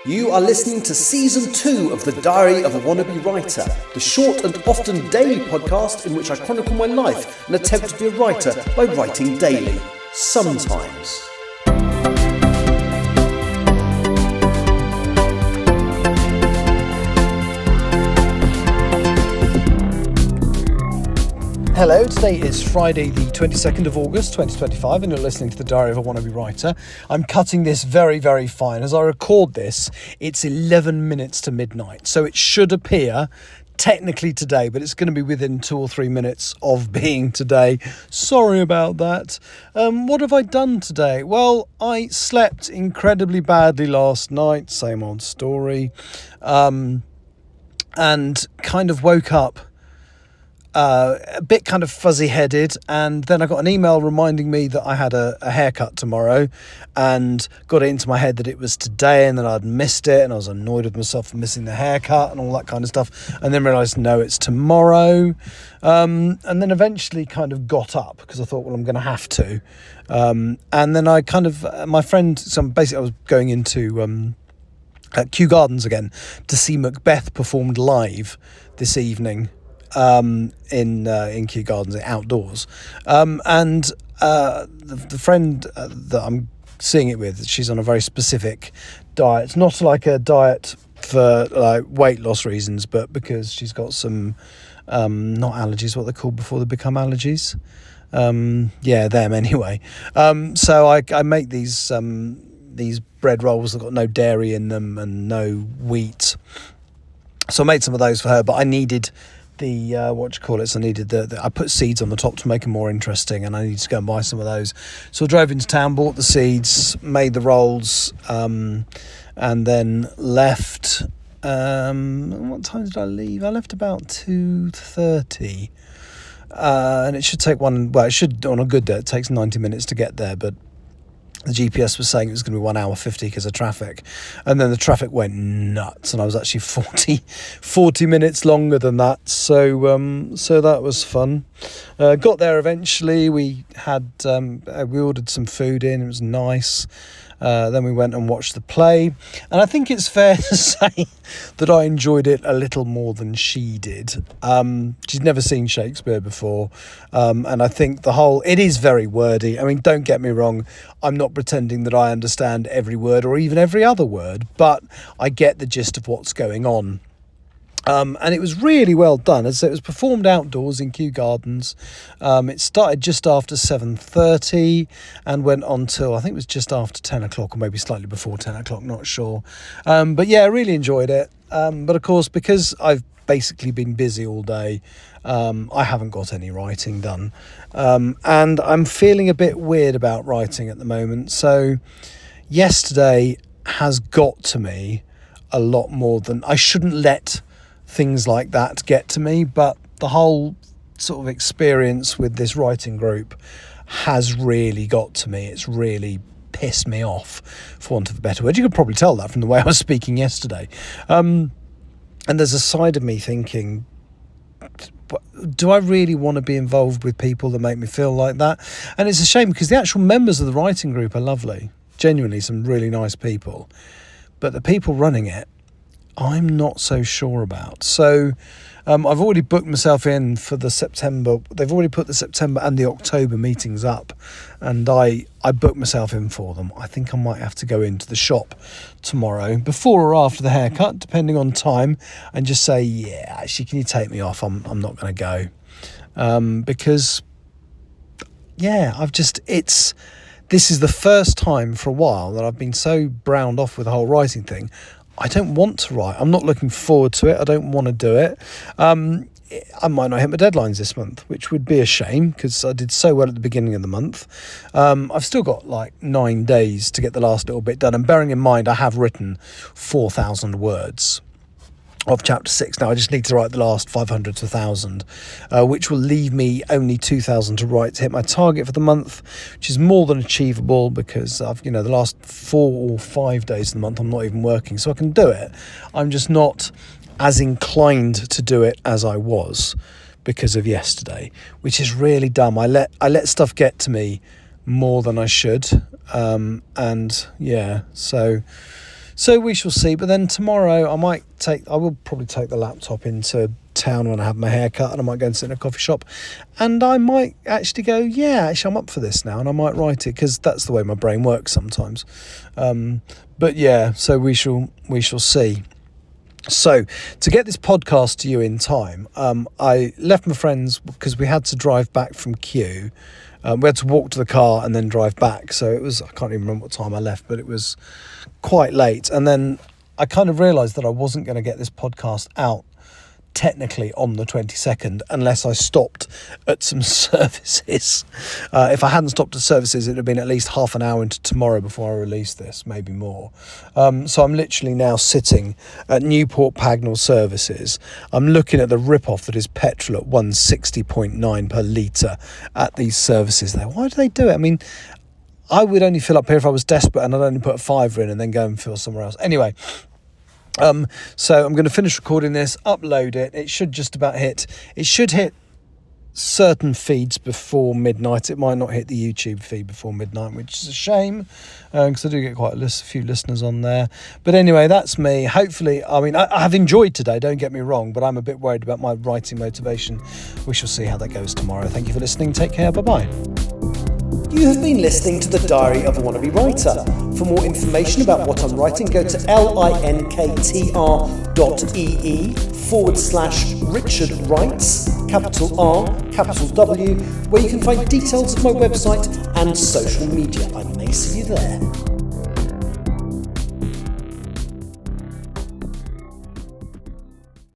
You are listening to Season 2 of The Diary of a Wannabe Writer, the short and often daily podcast in which I chronicle my life and attempt to be a writer by writing daily. Sometimes. Hello, today is Friday the 22nd of August 2025 and you're listening to The Diary of a Wannabe Writer. I'm cutting this very, very fine. As I record this, it's 11 minutes to midnight, so it should appear technically today, but it's going to be within 2 or 3 minutes of being today. Sorry about that. What have I done today? Well, I slept incredibly badly last night, same old story, and kind of woke up a bit kind of fuzzy-headed, and then I got an email reminding me that I had a haircut tomorrow, and got it into my head that it was today and that I'd missed it, and I was annoyed with myself for missing the haircut and all that kind of stuff, and then realised, no, it's tomorrow, and then eventually kind of got up, because I thought, well, I'm going to have to, and then I kind of, my friend, basically I was going into Kew Gardens again to see Macbeth performed live this evening, in Kew Gardens, outdoors, and the friend that I'm seeing it with, she's on a very specific diet. It's not like a diet for like weight loss reasons, but because she's got some not allergies, what they're called before they become allergies. Yeah, them anyway. So I make these bread rolls that got no dairy in them and no wheat. So I made some of those for her, but I needed the I needed I put seeds on the top to make them more interesting, and I needed to go and buy some of those. So I drove into town, bought the seeds, made the rolls, and then left. What time did I leave? I left about 2:30, and it should take on a good day, it takes 90 minutes to get there, but the GPS was saying it was going to be 1 hour 50 because of traffic, and then the traffic went nuts, and I was actually 40 minutes longer than that. So that was fun. Got there eventually. We ordered some food in. It was nice. Then we went and watched the play, and I think it's fair to say that I enjoyed it a little more than she did. She's never seen Shakespeare before, and I think it is very wordy. I mean, don't get me wrong, I'm not pretending that I understand every word or even every other word, but I get the gist of what's going on. And it was really well done. As it was performed outdoors in Kew Gardens. It started just after 7:30 and went on till, I think it was just after 10 o'clock, or maybe slightly before 10 o'clock, not sure. But yeah, I really enjoyed it. But of course, because I've basically been busy all day, I haven't got any writing done. And I'm feeling a bit weird about writing at the moment. So yesterday has got to me a lot more than, I shouldn't let things like that get to me, but the whole sort of experience with this writing group has really got to me. It's really pissed me off, for want of a better word. You could probably tell that from the way I was speaking yesterday. And there's a side of me thinking, do I really want to be involved with people that make me feel like that? And it's a shame, because the actual members of the writing group are lovely, genuinely some really nice people, but the people running it, I'm not so sure about. So I've already booked myself in for the September. They've already put the September and the October meetings up, and I booked myself in for them. I think I might have to go into the shop tomorrow, before or after the haircut, depending on time, and just say, yeah, actually, can you take me off? I'm not going to go, because, yeah, this is the first time for a while that I've been so browned off with the whole writing thing. I don't want to write. I'm not looking forward to it. I don't want to do it. I might not hit my deadlines this month, which would be a shame, because I did so well at the beginning of the month. I've still got like 9 days to get the last little bit done. And bearing in mind, I have written 4,000 words of chapter 6. Now I just need to write the last 500 to 1,000, which will leave me only 2,000 to write to hit my target for the month, which is more than achievable, because I've, the last 4 or 5 days of the month I'm not even working, so I can do it. I'm just not as inclined to do it as I was because of yesterday, which is really dumb. I let stuff get to me more than I should, and yeah, so So we shall see. But then tomorrow I will probably take the laptop into town when I have my hair cut, and I might go and sit in a coffee shop, and I might actually go, I'm up for this now, and I might write it, because that's the way my brain works sometimes. But yeah, so we shall see. So to get this podcast to you in time, I left my friends because we had to drive back from Kew. We had to walk to the car and then drive back. So it was, I can't even remember what time I left, but it was quite late. And then I kind of realised that I wasn't going to get this podcast out technically on the 22nd unless I stopped at some services. If I hadn't stopped at services, it would have been at least half an hour into tomorrow before I released this, maybe more. So I'm literally now sitting at Newport Pagnell services. I'm looking at the rip-off that is petrol at 160.9 per litre at these services there. Why do they do it? I mean, I would only fill up here if I was desperate, and I'd only put a £5 in and then go and fill somewhere else. Anyway, so I'm going to finish recording this, upload it. It should hit certain feeds before midnight. It might not hit the YouTube feed before midnight, which is a shame, because I do get quite a few listeners on there. But anyway, that's me. Hopefully, I mean, I have enjoyed today, don't get me wrong, but I'm a bit worried about my writing motivation. We shall see how that goes tomorrow. Thank you for listening. Take care. Bye-bye. You have been listening to the Diary of a Wannabe Writer. For more information about what I'm writing, go to linktr.ee/Richard Writes, capital R, capital W, where you can find details of my website and social media. I may see you there.